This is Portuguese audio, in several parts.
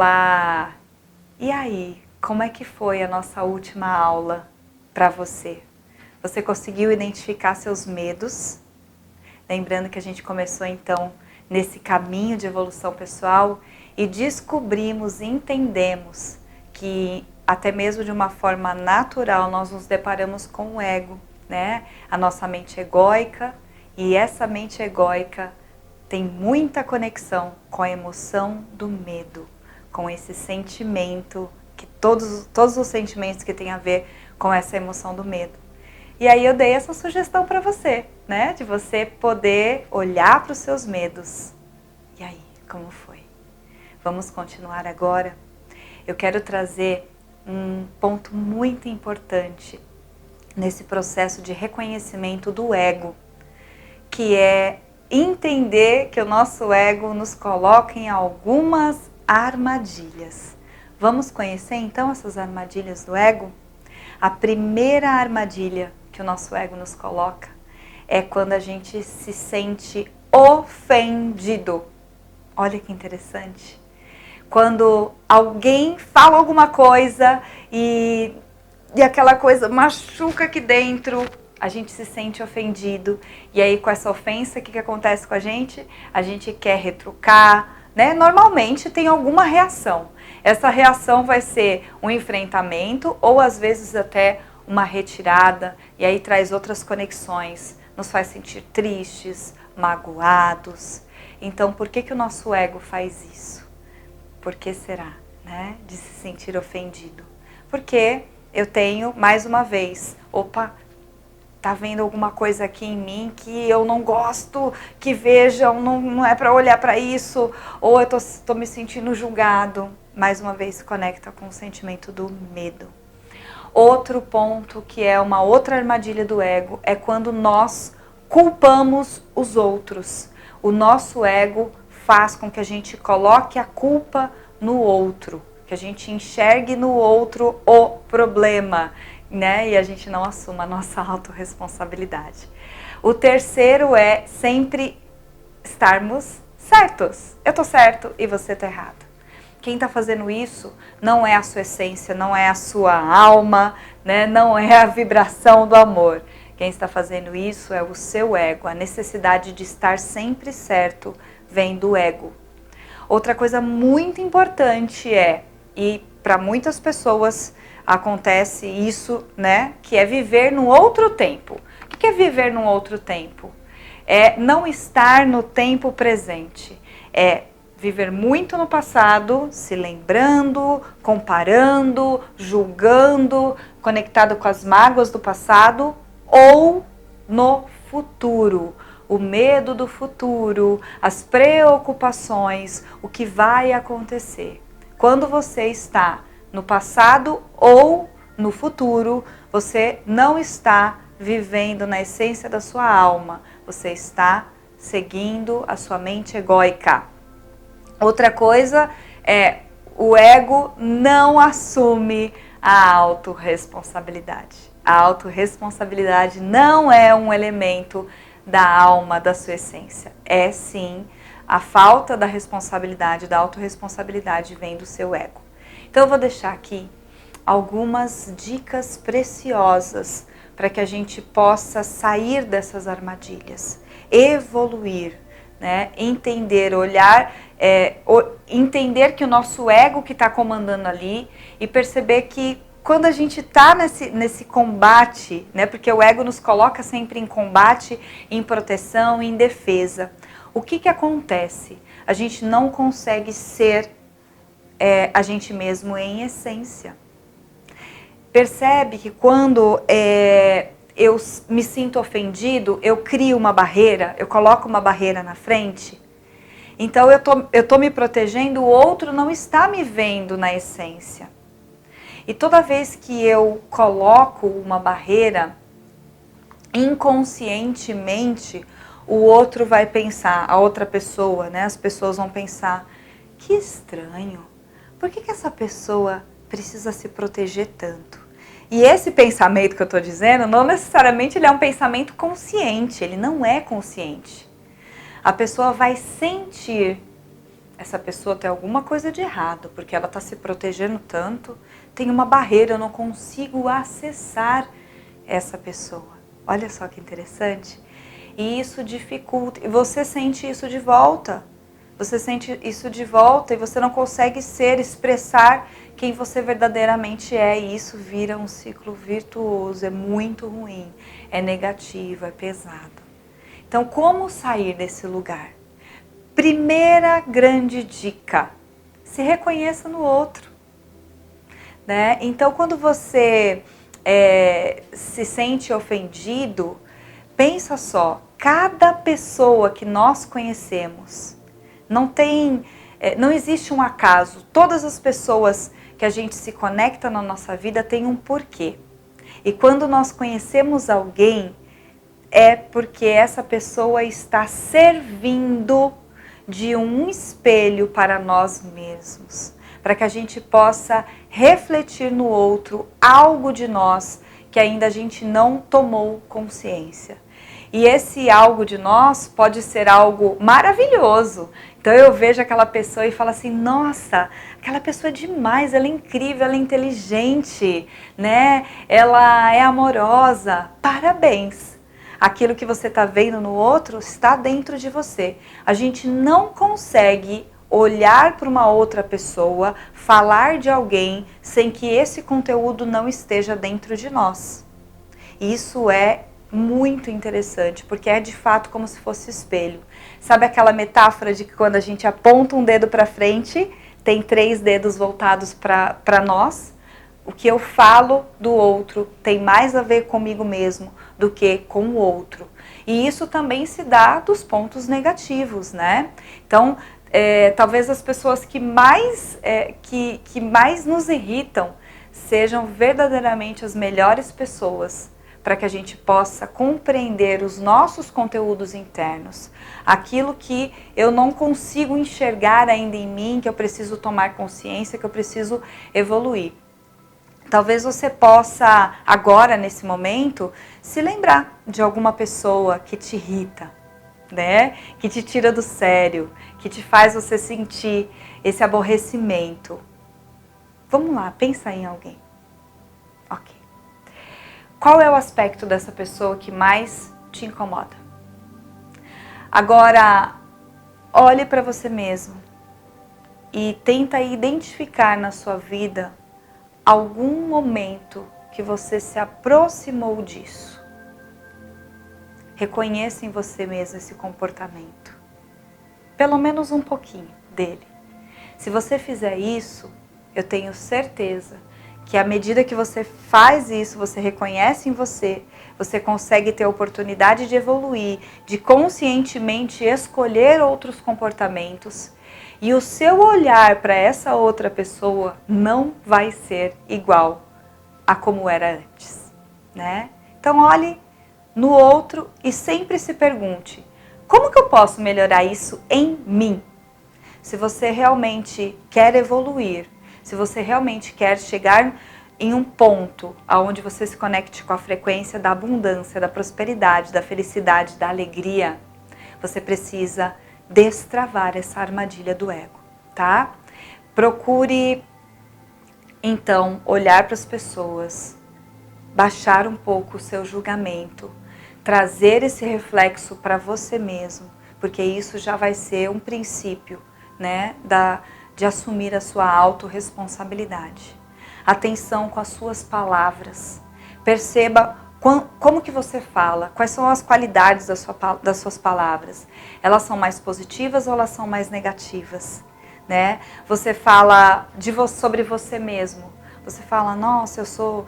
Olá! E aí, como é que foi a nossa última aula para você? Você conseguiu identificar seus medos? Lembrando que a gente começou então nesse caminho de evolução pessoal e descobrimos, entendemos que até mesmo de uma forma natural nós nos deparamos com o ego, né? A nossa mente egóica, e essa mente egóica tem muita conexão com a emoção do medo, com esse sentimento, que todos os sentimentos que tem a ver com essa emoção do medo. E aí eu dei essa sugestão para você, né? De você poder olhar para os seus medos. E aí, como foi? Vamos continuar agora? Eu quero trazer um ponto muito importante nesse processo de reconhecimento do ego, que é entender que o nosso ego nos coloca em algumas armadilhas. Vamos conhecer então essas armadilhas do ego? A primeira armadilha que o nosso ego nos coloca é quando a gente se sente ofendido. Olha que interessante. Quando alguém fala alguma coisa e aquela coisa machuca aqui dentro, a gente se sente ofendido. E aí com essa ofensa, o que acontece com a gente? A gente quer retrucar, né? Normalmente tem alguma reação. Essa reação vai ser um enfrentamento ou às vezes até uma retirada. E aí traz outras conexões, nos faz sentir tristes, magoados. Então por que o nosso ego faz isso? Por que será, né? De se sentir ofendido? Porque eu tenho, mais uma vez, tá vendo alguma coisa aqui em mim que eu não gosto que vejam, não é para olhar para isso, ou eu tô me sentindo julgado. Mais uma vez se conecta com o sentimento do medo. Outro ponto que é uma outra armadilha do ego é quando nós culpamos os outros. O nosso ego faz com que a gente coloque a culpa no outro, que a gente enxergue no outro o problema, né? E a gente não assuma a nossa autorresponsabilidade. O terceiro é sempre estarmos certos. Eu tô certo e você tá errado. Quem está fazendo isso não é a sua essência, não é a sua alma, né? Não é a vibração do amor. Quem está fazendo isso é o seu ego. A necessidade de estar sempre certo vem do ego. Outra coisa muito importante e para muitas pessoas acontece isso, né? Que é viver num outro tempo. O que é viver num outro tempo? É não estar no tempo presente. É viver muito no passado, se lembrando, comparando, julgando, conectado com as mágoas do passado, ou no futuro. O medo do futuro, as preocupações, o que vai acontecer. Quando você está no passado ou no futuro, você não está vivendo na essência da sua alma, você está seguindo a sua mente egóica. Outra coisa é o ego não assume a autorresponsabilidade. A autorresponsabilidade não é um elemento da alma, da sua essência. É sim a falta da responsabilidade, da autorresponsabilidade vem do seu ego. Então eu vou deixar aqui algumas dicas preciosas para que a gente possa sair dessas armadilhas, evoluir, né? Entender, olhar, entender que o nosso ego que está comandando ali e perceber que quando a gente está nesse combate, né? Porque o ego nos coloca sempre em combate, em proteção, em defesa. O que acontece? A gente não consegue ser a gente mesmo em essência. Percebe que quando eu me sinto ofendido, eu crio uma barreira, eu coloco uma barreira na frente. Então eu tô me protegendo, o outro não está me vendo na essência. E toda vez que eu coloco uma barreira, inconscientemente, o outro vai pensar, a outra pessoa, né? As pessoas vão pensar, que estranho, por que essa pessoa precisa se proteger tanto? E esse pensamento que eu estou dizendo, não necessariamente ele é um pensamento consciente, ele não é consciente. A pessoa vai sentir essa pessoa tem alguma coisa de errado, porque ela está se protegendo tanto, tem uma barreira, eu não consigo acessar essa pessoa. Olha só que interessante. E isso dificulta, e você sente isso de volta. Você sente isso de volta e você não consegue expressar quem você verdadeiramente é. E isso vira um ciclo virtuoso, é muito ruim, é negativo, é pesado. Então, como sair desse lugar? Primeira grande dica, se reconheça no outro. Né? Então, quando você se sente ofendido, pensa só, cada pessoa que nós conhecemos, não existe um acaso. Todas as pessoas que a gente se conecta na nossa vida têm um porquê. E quando nós conhecemos alguém, é porque essa pessoa está servindo de um espelho para nós mesmos. Para que a gente possa refletir no outro algo de nós que ainda a gente não tomou consciência. E esse algo de nós pode ser algo maravilhoso. Então eu vejo aquela pessoa e falo assim, nossa, aquela pessoa é demais, ela é incrível, ela é inteligente, né? Ela é amorosa, parabéns. Aquilo que você está vendo no outro está dentro de você. A gente não consegue olhar para uma outra pessoa, falar de alguém sem que esse conteúdo não esteja dentro de nós. Isso é muito interessante, porque é de fato como se fosse espelho. Sabe aquela metáfora de que quando a gente aponta um dedo para frente, tem 3 dedos voltados para nós? O que eu falo do outro tem mais a ver comigo mesmo do que com o outro. E isso também se dá dos pontos negativos, né? Então, talvez as pessoas que mais nos irritam sejam verdadeiramente as melhores pessoas para que a gente possa compreender os nossos conteúdos internos, aquilo que eu não consigo enxergar ainda em mim, que eu preciso tomar consciência, que eu preciso evoluir. Talvez você possa, agora, nesse momento, se lembrar de alguma pessoa que te irrita, né? Que te tira do sério, que te faz você sentir esse aborrecimento. Vamos lá, pensa em alguém. Ok. Qual é o aspecto dessa pessoa que mais te incomoda? Agora, olhe para você mesmo e tenta identificar na sua vida algum momento que você se aproximou disso. Reconheça em você mesmo esse comportamento. Pelo menos um pouquinho dele. Se você fizer isso, eu tenho certeza que à medida que você faz isso, você reconhece em você, você consegue ter a oportunidade de evoluir, de conscientemente escolher outros comportamentos. E o seu olhar para essa outra pessoa não vai ser igual a como era antes, né? Então olhe no outro e sempre se pergunte, como que eu posso melhorar isso em mim? Se você realmente quer evoluir, se você realmente quer chegar em um ponto onde você se conecte com a frequência da abundância, da prosperidade, da felicidade, da alegria, você precisa destravar essa armadilha do ego, tá? Procure, então, olhar para as pessoas, baixar um pouco o seu julgamento, trazer esse reflexo para você mesmo, porque isso já vai ser um princípio, né, de assumir a sua autorresponsabilidade. Atenção com as suas palavras. Perceba como que você fala, quais são as qualidades das suas palavras. Elas são mais positivas ou elas são mais negativas? Né? Você fala sobre você mesmo. Você fala, nossa, eu sou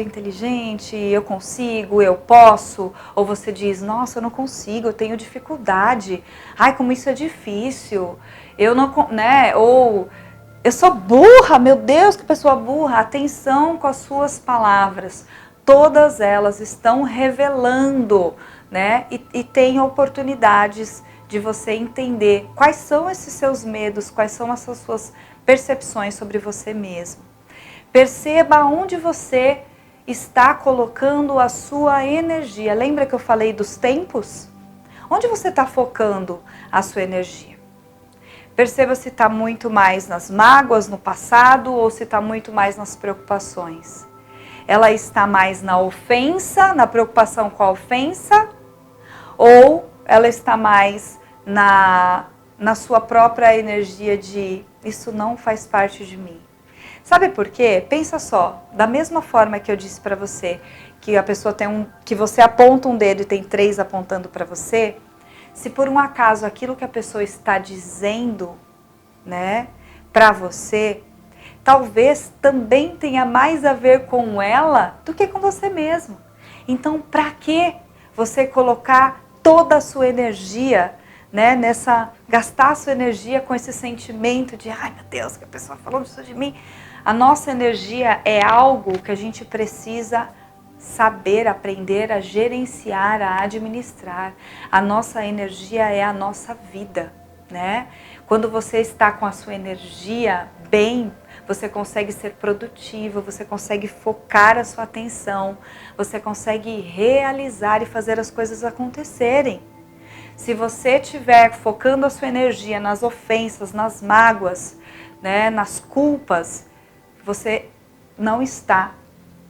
inteligente, eu consigo, eu posso. Ou você diz, nossa, eu não consigo, eu tenho dificuldade. Ai, como isso é difícil. Eu não, né? Ou eu sou burra, meu Deus, que pessoa burra. Atenção com as suas palavras. Todas elas estão revelando, né? E tem oportunidades de você entender quais são esses seus medos, quais são essas suas percepções sobre você mesmo. Perceba onde você está colocando a sua energia. Lembra que eu falei dos tempos? Onde você está focando a sua energia? Perceba se está muito mais nas mágoas, no passado, ou se está muito mais nas preocupações. Ela está mais na ofensa, na preocupação com a ofensa, ou ela está mais na sua própria energia de isso não faz parte de mim. Sabe por quê? Pensa só, da mesma forma que eu disse para você, que a pessoa que você aponta um dedo e tem 3 apontando para você, se por um acaso aquilo que a pessoa está dizendo, né, para você, talvez também tenha mais a ver com ela do que com você mesmo. Então, para que você colocar toda a sua energia, né, gastar a sua energia com esse sentimento de, ai meu Deus, que a pessoa falou isso de mim. A nossa energia é algo que a gente precisa saber, aprender a gerenciar, a administrar. A nossa energia é a nossa vida, né? Quando você está com a sua energia bem, você consegue ser produtivo, você consegue focar a sua atenção, você consegue realizar e fazer as coisas acontecerem. Se você estiver focando a sua energia nas ofensas, nas mágoas, né, nas culpas, você não está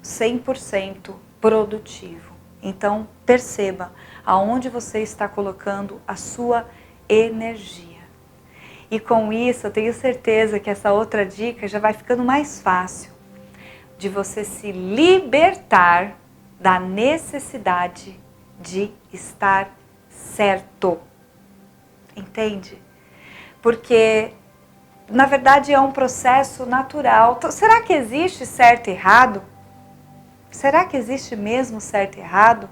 100% produtivo. Então, perceba aonde você está colocando a sua energia. E com isso, eu tenho certeza que essa outra dica já vai ficando mais fácil de você se libertar da necessidade de estar certo. Entende? Porque, na verdade, é um processo natural. Então, será que existe certo e errado? Será que existe mesmo certo e errado?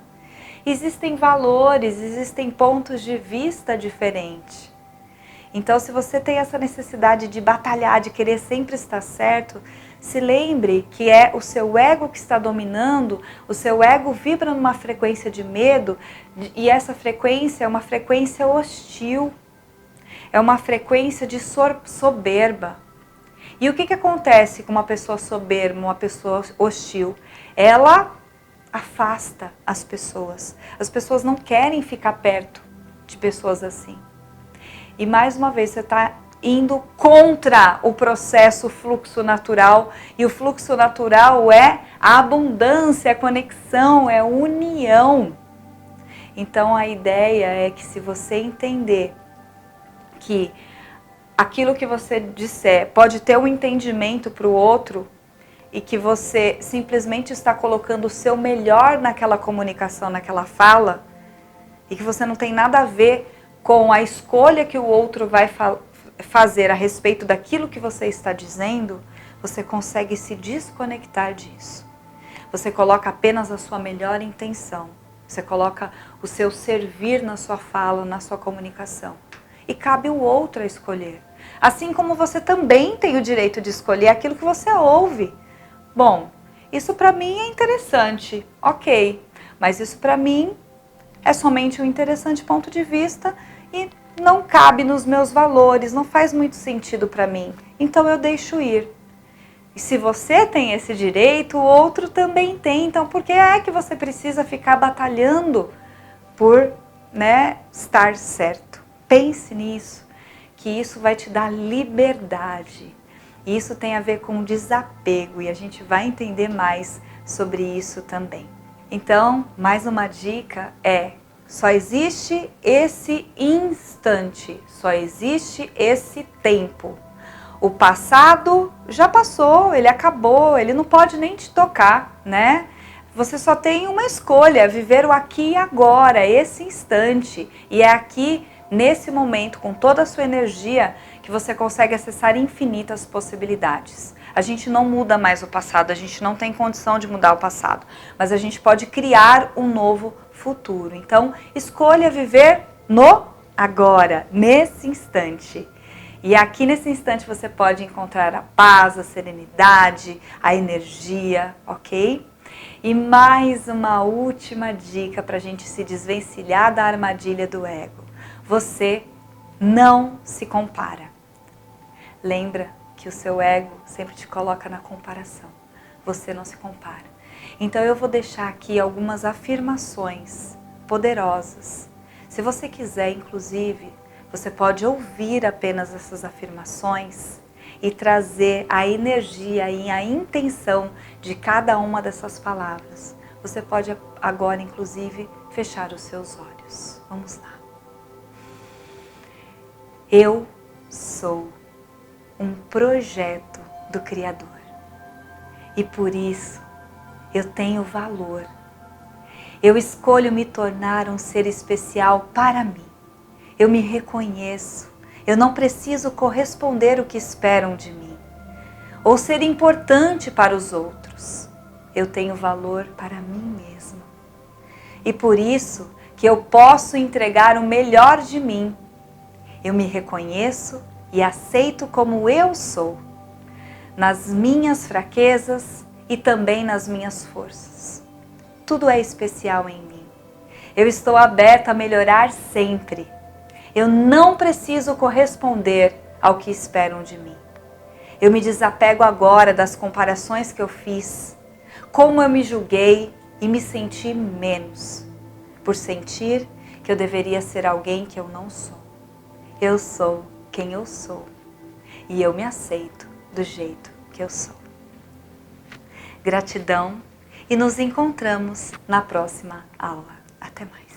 Existem valores, existem pontos de vista diferentes. Então, se você tem essa necessidade de batalhar, de querer sempre estar certo, se lembre que é o seu ego que está dominando, o seu ego vibra numa frequência de medo, e essa frequência é uma frequência hostil, é uma frequência de soberba. E o que acontece com uma pessoa soberba, uma pessoa hostil? Ela afasta as pessoas. As pessoas não querem ficar perto de pessoas assim. E mais uma vez você está indo contra o processo fluxo natural. E o fluxo natural é a abundância, a conexão, é a união. Então a ideia é que se você entender que aquilo que você disser pode ter um entendimento para o outro e que você simplesmente está colocando o seu melhor naquela comunicação, naquela fala, e que você não tem nada a ver com a escolha que o outro vai fazer a respeito daquilo que você está dizendo, você consegue se desconectar disso. Você coloca apenas a sua melhor intenção. Você coloca o seu servir na sua fala, na sua comunicação. E cabe o outro a escolher. Assim como você também tem o direito de escolher aquilo que você ouve. Bom, isso para mim é interessante, ok. Mas isso para mim é somente um interessante ponto de vista e não cabe nos meus valores, não faz muito sentido para mim. Então eu deixo ir. E se você tem esse direito, o outro também tem. Então por que é que você precisa ficar batalhando por, né, estar certo? Pense nisso, que isso vai te dar liberdade. E isso tem a ver com desapego e a gente vai entender mais sobre isso também. Então, mais uma dica é: só existe esse instante, só existe esse tempo. O passado já passou, ele acabou, ele não pode nem te tocar, né? Você só tem uma escolha, viver o aqui e agora, esse instante. E é aqui, nesse momento, com toda a sua energia, que você consegue acessar infinitas possibilidades. A gente não muda mais o passado, a gente não tem condição de mudar o passado, mas a gente pode criar um novo futuro. Então, escolha viver no agora, nesse instante. E aqui nesse instante você pode encontrar a paz, a serenidade, a energia, ok? E mais uma última dica para a gente se desvencilhar da armadilha do ego. Você não se compara. Lembra que o seu ego sempre te coloca na comparação. Você não se compara. Então eu vou deixar aqui algumas afirmações poderosas. Se você quiser, inclusive, Você pode ouvir apenas essas afirmações e trazer a energia e a intenção de cada uma dessas palavras. Você pode agora, inclusive, fechar os seus olhos. Vamos lá. Eu sou um projeto do Criador e por isso eu tenho valor. Eu escolho me tornar um ser especial para mim. Eu me reconheço. Eu não preciso corresponder o que esperam de mim ou ser importante para os outros. Eu tenho valor para mim mesma. E por isso que eu posso entregar o melhor de mim. Eu me reconheço e aceito como eu sou, nas minhas fraquezas e também nas minhas forças. Tudo é especial em mim. Eu estou aberta a melhorar sempre. Eu não preciso corresponder ao que esperam de mim. Eu me desapego agora das comparações que eu fiz, como eu me julguei e me senti menos, por sentir que eu deveria ser alguém que eu não sou. Eu sou quem eu sou e eu me aceito do jeito que eu sou. Gratidão e nos encontramos na próxima aula. Até mais.